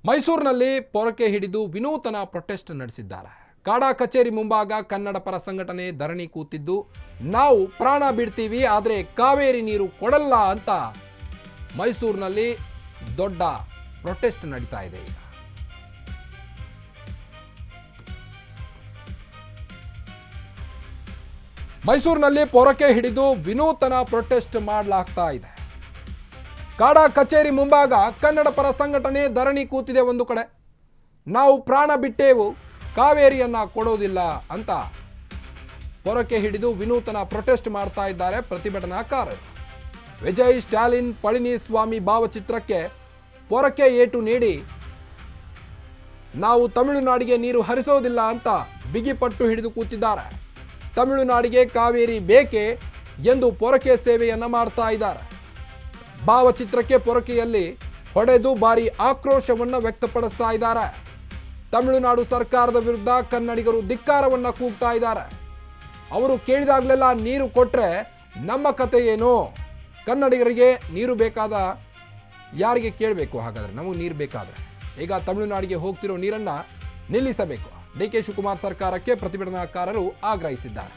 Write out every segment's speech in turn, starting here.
ಮೈಸೂರಿನಲ್ಲಿ ಪೊರಕೆ ಹಿಡಿದು ವಿನೂತನ ಪ್ರೊಟೆಸ್ಟ್ ನಡೆಸಿದ್ದಾರೆ. ಕಾಡಾ ಕಚೇರಿ ಮುಂಭಾಗ ಕನ್ನಡ ಪರ ಸಂಘಟನೆ ಧರಣಿ ಕೂತಿದ್ದು, ನಾವು ಪ್ರಾಣ ಬಿಡ್ತೀವಿ ಆದರೆ ಕಾವೇರಿ ನೀರು ಕೊಡಲ್ಲ ಅಂತ ಮೈಸೂರಿನಲ್ಲಿ ದೊಡ್ಡ ಪ್ರೊಟೆಸ್ಟ್ ನಡೀತಾ ಇದೆ. ಈಗ ಮೈಸೂರಿನಲ್ಲಿ ಪೊರಕೆ ಹಿಡಿದು ವಿನೂತನ ಪ್ರೊಟೆಸ್ಟ್ ಮಾಡಲಾಗ್ತಾ ಇದೆ. ಕಾಡಾ ಕಚೇರಿ ಮುಂಭಾಗ ಕನ್ನಡ ಪರ ಸಂಘಟನೆ ಧರಣಿ ಕೂತಿದೆ. ಒಂದು ಕಡೆ ನಾವು ಪ್ರಾಣ ಬಿಟ್ಟೇವು, ಕಾವೇರಿಯನ್ನ ಕೊಡೋದಿಲ್ಲ ಅಂತ ಪೊರಕೆ ಹಿಡಿದು ವಿನೂತನ ಪ್ರೊಟೆಸ್ಟ್ ಮಾಡ್ತಾ ಇದ್ದಾರೆ ಪ್ರತಿಭಟನಾಕಾರರು. ವಿಜಯ್ ಸ್ಟಾಲಿನ್ ಪಳನಿಸ್ವಾಮಿ ಭಾವಚಿತ್ರಕ್ಕೆ ಪೊರಕೆ ಏಟು ನೀಡಿ ನಾವು ತಮಿಳುನಾಡಿಗೆ ನೀರು ಹರಿಸೋದಿಲ್ಲ ಅಂತ ಬಿಗಿಪಟ್ಟು ಹಿಡಿದು ಕೂತಿದ್ದಾರೆ. ತಮಿಳುನಾಡಿಗೆ ಕಾವೇರಿ ಬೇಕೇ ಎಂದು ಪೊರಕೆ ಸೇವೆಯನ್ನ ಮಾಡ್ತಾ ಇದ್ದಾರೆ. ಭಾವಚಿತ್ರಕ್ಕೆ ಪೊರಕೆಯಲ್ಲಿ ಹೊಡೆದು ಭಾರಿ ಆಕ್ರೋಶವನ್ನು ವ್ಯಕ್ತಪಡಿಸ್ತಾ ಇದ್ದಾರೆ. ತಮಿಳುನಾಡು ಸರ್ಕಾರದ ವಿರುದ್ಧ ಕನ್ನಡಿಗರು ಧಿಕ್ಕಾರವನ್ನ ಕೂಗ್ತಾ ಇದ್ದಾರೆ. ಅವರು ಕೇಳಿದಾಗಲೆಲ್ಲ ನೀರು ಕೊಟ್ರೆ ನಮ್ಮ ಕತೆ ಏನು? ಕನ್ನಡಿಗರಿಗೆ ನೀರು ಬೇಕಾದ ಯಾರಿಗೆ ಕೇಳಬೇಕು? ಹಾಗಾದ್ರೆ ನಮಗೆ ನೀರು ಬೇಕಾದ್ರೆ ಈಗ ತಮಿಳುನಾಡಿಗೆ ಹೋಗ್ತಿರೋ ನೀರನ್ನ ನಿಲ್ಲಿಸಬೇಕು. ಡಿ.ಕೆ. ಶಿವಕುಮಾರ್ ಸರ್ಕಾರಕ್ಕೆ ಪ್ರತಿಭಟನಾಕಾರರು ಆಗ್ರಹಿಸಿದ್ದಾರೆ.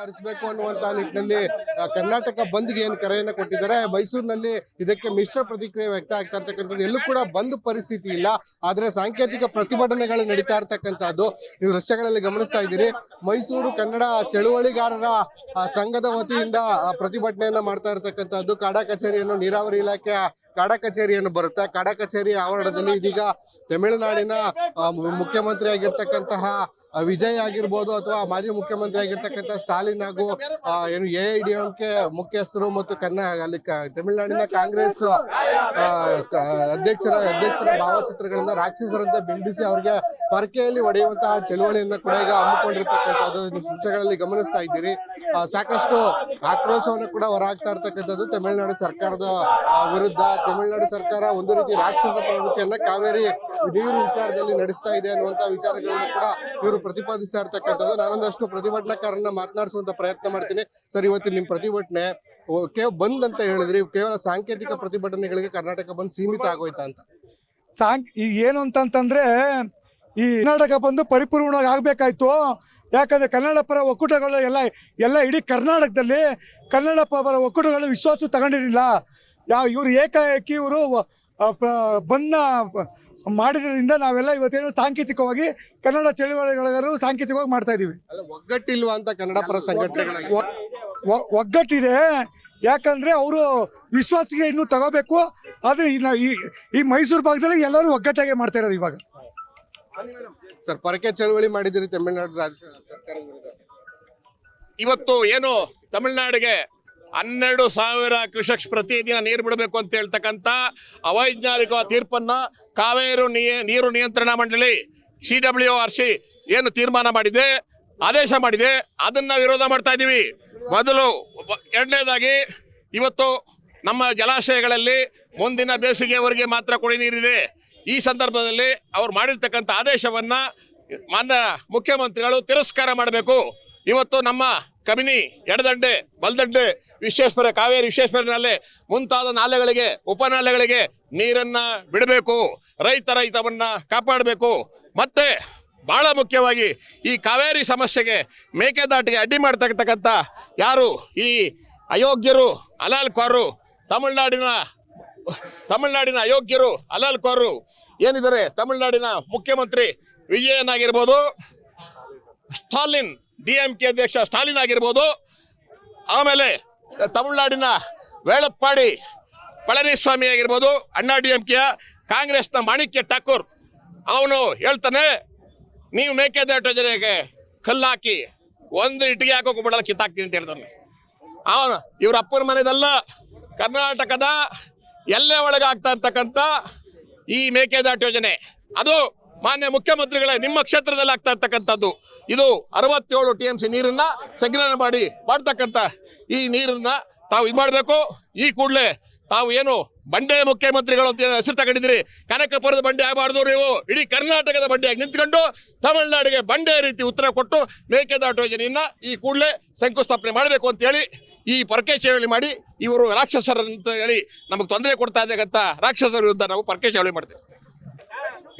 ಹರಿಸಬೇಕು ಅನ್ನುವಂತ ನಿಟ್ಟಿನಲ್ಲಿ ಕರ್ನಾಟಕ ಬಂದ್ಗೆ ಏನ್ ಕರೆಯನ್ನ ಕೊಟ್ಟಿದ್ದಾರೆ. ಮೈಸೂರಿನಲ್ಲಿ ಇದಕ್ಕೆ ಮಿಶ್ರ ಪ್ರತಿಕ್ರಿಯೆ ವ್ಯಕ್ತ ಆಗ್ತಾ ಇರ್ತಕ್ಕಂಥದ್ದು. ಎಲ್ಲೂ ಕೂಡ ಬಂದ್ ಪರಿಸ್ಥಿತಿ ಇಲ್ಲ, ಆದ್ರೆ ಸಾಂಕೇತಿಕ ಪ್ರತಿಭಟನೆಗಳು ನಡೀತಾ ಇರ್ತಕ್ಕಂಥದ್ದು ನೀವು ದೃಶ್ಯಗಳಲ್ಲಿ ಗಮನಿಸ್ತಾ ಇದ್ದೀರಿ. ಮೈಸೂರು ಕನ್ನಡ ಚಳುವಳಿಗಾರರ ಸಂಘದ ವತಿಯಿಂದ ಪ್ರತಿಭಟನೆಯನ್ನ ಮಾಡ್ತಾ ಇರ್ತಕ್ಕಂಥದ್ದು. ಕಾಡಾ ಕಚೇರಿಯನ್ನು ನೀರಾವರಿ ಇಲಾಖೆಯ ಕಾಡಾ ಕಚೇರಿಯನ್ನು ಬರುತ್ತೆ. ಕಾಡಾ ಕಚೇರಿ ಆವರಣದಲ್ಲಿ ಇದೀಗ ತಮಿಳುನಾಡಿನ ಮುಖ್ಯಮಂತ್ರಿ ಆಗಿರ್ತಕ್ಕಂತಹ ವಿಜಯ್ ಆಗಿರ್ಬೋದು ಅಥವಾ ಮಾಜಿ ಮುಖ್ಯಮಂತ್ರಿ ಆಗಿರ್ತಕ್ಕಂಥ ಸ್ಟಾಲಿನ್ ಹಾಗೂ ಏನು ಎಐಡಿಎಂಕೆ ಮುಖ್ಯಸ್ಥರು ಮತ್ತು ಅಲ್ಲಿ ತಮಿಳುನಾಡಿನ ಕಾಂಗ್ರೆಸ್ ಅಧ್ಯಕ್ಷರ ಭಾವಚಿತ್ರಗಳಿಂದ ರಾಕ್ಷಸರಂತೆ ಬಿಂಬಿಸಿ ಅವರಿಗೆ ಪರಕೆಯಲ್ಲಿ ಹೊಡೆಯುವಂತಹ ಚಳುವಳಿಯನ್ನ ಕೂಡ ಈಗ ಹಮ್ಮಿಕೊಂಡಿರ್ತಕ್ಕಂಥದ್ದು ದೃಶ್ಯಗಳಲ್ಲಿ ಗಮನಿಸ್ತಾ ಇದ್ದೀರಿ. ಸಾಕಷ್ಟು ಆಕ್ರೋಶವನ್ನು ಕೂಡ ಹೊರಹಾಕ್ತಾ ಇರ್ತಕ್ಕಂಥದ್ದು ತಮಿಳುನಾಡು ಸರ್ಕಾರದ ವಿರುದ್ಧ. ತಮಿಳುನಾಡು ಸರ್ಕಾರ ಒಂದು ರೀತಿ ರಾಕ್ಷಸ ಪ್ರವೃತ್ತಿಯನ್ನ ಕಾವೇರಿ ನೀರು ವಿಚಾರದಲ್ಲಿ ನಡೆಸ್ತಾ ಇದೆ ಅನ್ನುವಂತ ವಿಚಾರಗಳನ್ನ ಕೂಡ ಇವರು ಪ್ರತಿಪಾದಿಸ್ತಾ ಇರ್ತಕ್ಕಂಥದ್ದು. ನಾನೊಂದಷ್ಟು ಪ್ರತಿಭಟನಾಕಾರನ್ನ ಮಾತನಾಡಿಸುವಂತ ಪ್ರಯತ್ನ ಮಾಡ್ತೀನಿ. ಸರ್, ಇವತ್ತು ನಿಮ್ ಪ್ರತಿಭಟನೆ ಬಂದ್ ಅಂತ ಹೇಳಿದ್ರಿ, ಕೇವಲ ಸಾಂಕೇತಿಕ ಪ್ರತಿಭಟನೆಗಳಿಗೆ ಕರ್ನಾಟಕ ಬಂದ್ ಸೀಮಿತ ಆಗೋಯ್ತಾ ಅಂತ? ಈಗ ಏನು ಅಂತಂತಂದ್ರೆ ಈ ಕರ್ನಾಟಕ ಬಂದು ಪರಿಪೂರ್ಣವಾಗಿ ಆಗ್ಬೇಕಾಯ್ತು. ಯಾಕಂದ್ರೆ ಕನ್ನಡ ಪರ ಒಕ್ಕೂಟಗಳು ಎಲ್ಲ ಇಡೀ ಕರ್ನಾಟಕದಲ್ಲಿ ಕನ್ನಡ ಪರ ಒಕ್ಕೂಟಗಳು ವಿಶ್ವಾಸ ತಗೊಂಡಿರಲಿಲ್ಲ. ಇವರು ಏಕಾಏಕಿ ಇವರು ಬಂದ ಮಾಡಿದ್ರಿಂದ ನಾವೆಲ್ಲ ಇವತ್ತೇನು ಸಾಂಕೇತಿಕವಾಗಿ ಕನ್ನಡ ಚಳುವಳಿಗಾರರು ಸಾಂಕೇತಿಕವಾಗಿ ಮಾಡ್ತಾ ಇದೀವಿ. ಒಗ್ಗಟ್ಟಿಲ್ವಾ ಅಂತ ಕನ್ನಡ ಪರ ಸಂಘಟನೆಗಳಿಗೆ? ಒಗ್ಗಟ್ಟಿದೆ, ಯಾಕಂದ್ರೆ ಅವರು ವಿಶ್ವಾಸಕ್ಕೆ ಇನ್ನೂ ತಗೋಬೇಕು. ಆದ್ರೆ ಈ ಮೈಸೂರು ಭಾಗದಲ್ಲಿ ಎಲ್ಲರೂ ಒಗ್ಗಟ್ಟಾಗೆ ಮಾಡ್ತಾ ಇರೋದು. ಇವಾಗ ಸರ್, ಪರಕೆ ಚಳವಳಿ ಮಾಡಿದಿರಿ ತಮಿಳುನಾಡು ರಾಜ್ಯ ಸರ್ಕಾರದ ವಿರುದ್ಧ. ಇವತ್ತು ಏನು ತಮಿಳುನಾಡಿಗೆ 12,000 ಕ್ಯೂಸೆಕ್ಸ್ ಪ್ರತಿದಿನ ನೀರು ಬಿಡಬೇಕು ಅಂತ ಹೇಳ್ತಕ್ಕಂಥ ಅವೈಜ್ಞಾನಿಕ ತೀರ್ಪನ್ನ ಕಾವೇರಿ ನೀರು ನಿಯಂತ್ರಣ ಮಂಡಳಿ CWRC ಏನು ತೀರ್ಮಾನ ಮಾಡಿದೆ, ಆದೇಶ ಮಾಡಿದೆ, ಅದನ್ನ ವಿರೋಧ ಮಾಡ್ತಾ ಇದ್ದೀವಿ. ಮೊದಲು ಎರಡನೇದಾಗಿ ಇವತ್ತು ನಮ್ಮ ಜಲಾಶಯಗಳಲ್ಲಿ ಮುಂದಿನ ಬೇಸಿಗೆವರೆಗೆ ಮಾತ್ರ ಕುಡಿ ನೀರಿದೆ. ಈ ಸಂದರ್ಭದಲ್ಲಿ ಅವ್ರು ಮಾಡಿರ್ತಕ್ಕಂಥ ಆದೇಶವನ್ನ ಮಾನ್ಯ ಮುಖ್ಯಮಂತ್ರಿಗಳು ತಿರಸ್ಕಾರ ಮಾಡಬೇಕು. ಇವತ್ತು ನಮ್ಮ ಕಬಿನಿ, ಎಡದಂಡೆ, ಬಲದಂಡೆ, ಕಾವೇರಿ ವಿಶ್ವೇಶ್ವರನಲ್ಲಿ ಮುಂತಾದ ನಾಲೆಗಳಿಗೆ, ಉಪನಾಲೆಗಳಿಗೆ ನೀರನ್ನ ಬಿಡಬೇಕು. ರೈತರ ಹಿತವನ್ನ ಕಾಪಾಡಬೇಕು. ಮತ್ತೆ ಬಹಳ ಮುಖ್ಯವಾಗಿ ಈ ಕಾವೇರಿ ಸಮಸ್ಯೆಗೆ ಮೇಕೆದಾಟಿಗೆ ಅಡ್ಡಿ ಮಾಡ್ತಕ್ಕಂಥ ಯಾರು ಈ ಅಯೋಗ್ಯರು, ಅಲಾಲ್ಕೋರರು, ತಮಿಳುನಾಡಿನ ಅಯೋಗ್ಯರು, ಅಲಾಲ್ಕೋರರು ಏನಿದ್ದಾರೆ, ತಮಿಳುನಾಡಿನ ಮುಖ್ಯಮಂತ್ರಿ ವಿಜಯನ್ ಆಗಿರ್ಬೋದು, ಸ್ಟಾಲಿನ್ DMK ಅಧ್ಯಕ್ಷ ಸ್ಟಾಲಿನ್ ಆಗಿರ್ಬೋದು, ಆಮೇಲೆ ತಮಿಳುನಾಡಿನ ವೇಳಪ್ಪಾಡಿ ಪಳನಿಸ್ವಾಮಿ ಆಗಿರ್ಬೋದು, ಅಣ್ಣಾ DMK ಕಾಂಗ್ರೆಸ್ನ ಮಾಣಿಕ್ಯ ಠಾಕೂರ್, ಅವನು ಹೇಳ್ತಾನೆ ನೀವು ಮೇಕೆದಾಟು ಯೋಜನೆಗೆ ಕಲ್ಲಾಕಿ ಒಂದು ಇಟ್ಟಿಗೆ ಹಾಕೋಕೆ ಬಿಡಲ್ಲ, ಕಿತ್ತಾಕ್ತೀನಿ ಅಂತ ಹೇಳ್ತಾನೆ. ಅವನು ಇವ್ರ ಅಪ್ಪನ ಮನೆದಲ್ಲ, ಕರ್ನಾಟಕದ ಎಲ್ಲೇ ಒಳಗೆ ಆಗ್ತಾ ಇರ್ತಕ್ಕಂಥ ಈ ಮೇಕೆದಾಟು ಯೋಜನೆ ಅದು ಮಾನ್ಯ ಮುಖ್ಯಮಂತ್ರಿಗಳೇ ನಿಮ್ಮ ಕ್ಷೇತ್ರದಲ್ಲಿ ಆಗ್ತಾ ಇರ್ತಕ್ಕಂಥದ್ದು. ಇದು 67 TMC ನೀರನ್ನ ಸಂಗ್ರಹಣೆ ಮಾಡ್ತಕ್ಕಂಥ ಈ ನೀರನ್ನ ತಾವು ಇದು ಮಾಡಬೇಕು. ಈ ಕೂಡಲೇ ತಾವು ಏನು ಬಂಡೆ ಮುಖ್ಯಮಂತ್ರಿಗಳು ಅಂತ ಹೆಸರು ತಗೊಂಡಿದ್ದೀರಿ, ಕನಕಪುರದ ಬಂಡೆ ಆಗಬಾರ್ದು. ನೀವು ಇಡೀ ಕರ್ನಾಟಕದ ಬಂಡೆಯಾಗಿ ನಿಂತ್ಕೊಂಡು ತಮಿಳುನಾಡಿಗೆ ಬಂಡೆ ರೀತಿ ಉತ್ತರ ಕೊಟ್ಟು ಮೇಕೆದಾಟು ಯೋಜನೆಯನ್ನ ಈ ಕೂಡಲೇ ಶಂಕುಸ್ಥಾಪನೆ ಮಾಡಬೇಕು ಅಂತ ಹೇಳಿ ಈ ಪೊರಕೆ ಚಳವಳಿ ಮಾಡಿ ಇವರು ರಾಕ್ಷಸರಂತ ಹೇಳಿ ನಮಗೆ ತೊಂದರೆ ಕೊಡ್ತಾ ಇದ್ದಾಗಂತ ರಾಕ್ಷಸರ ವಿರುದ್ಧ ನಾವು ಪೊರಕೆ ಚಳವಳಿ ಮಾಡ್ತೀವಿ.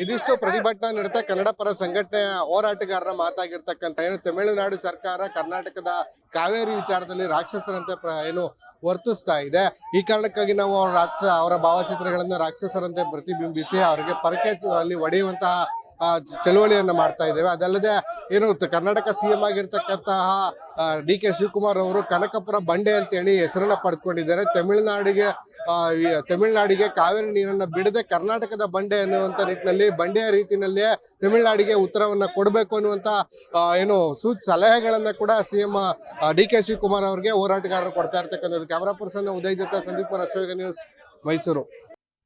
ಇದಿಷ್ಟು ಪ್ರತಿಭಟನಾ ನಿರತ ಕನ್ನಡ ಪರ ಸಂಘಟನೆಯ ಹೋರಾಟಗಾರರ ಮಾತಾಗಿರ್ತಕ್ಕಂಥ ಏನು ತಮಿಳುನಾಡು ಸರ್ಕಾರ ಕರ್ನಾಟಕದ ಕಾವೇರಿ ವಿಚಾರದಲ್ಲಿ ರಾಕ್ಷಸರಂತೆ ಏನು ವರ್ತಿಸ್ತಾ ಇದೆ. ಈ ಕಾರಣಕ್ಕಾಗಿ ನಾವು ಅವರ ಭಾವಚಿತ್ರಗಳನ್ನ ರಾಕ್ಷಸರಂತೆ ಪ್ರತಿಬಿಂಬಿಸಿ ಅವರಿಗೆ ಪರಕೆ ಅಲ್ಲಿ ಹೊಡೆಯುವಂತಹ ಚಳುವಳಿಯನ್ನ ಮಾಡ್ತಾ ಇದ್ದೇವೆ. ಅದಲ್ಲದೆ ಏನು ಕರ್ನಾಟಕ ಸಿಎಂ ಆಗಿರ್ತಕ್ಕಂತಹ DK ಶಿವಕುಮಾರ್ ಅವರು ಕನಕಪುರ ಬಂಡೆ ಅಂತೇಳಿ ಹೆಸರನ್ನ ಪಡೆದುಕೊಂಡಿದ್ದಾರೆ. ತಮಿಳುನಾಡಿಗೆ ಕಾವೇರಿ ನೀರನ್ನ ಬಿಡದೆ ಕರ್ನಾಟಕದ ಬಂಡೆ ಅನ್ನುವಂತ ನಿಟ್ಟಿನಲ್ಲಿ ಬಂಡೆಯ ರೀತಿಯಲ್ಲಿಯೇ ತಮಿಳುನಾಡಿಗೆ ಉತ್ತರವನ್ನ ಕೊಡಬೇಕು ಅನ್ನುವಂತ ಏನು ಸಲಹೆಗಳನ್ನ ಕೂಡ ಸಿಎಂ DK ಶಿವಕುಮಾರ್ ಅವರಿಗೆ ಹೋರಾಟಗಾರರು ಕೊಡ್ತಾ ಇರ್ತಕ್ಕಂಥದ್ದು. ಕ್ಯಾಮರಾ ಪರ್ಸನ್ ಉದಯ್ ಜೊತೆ ಸಂದೀಪ್ ಅಶೋಕ ನ್ಯೂಸ್, ಮೈಸೂರು.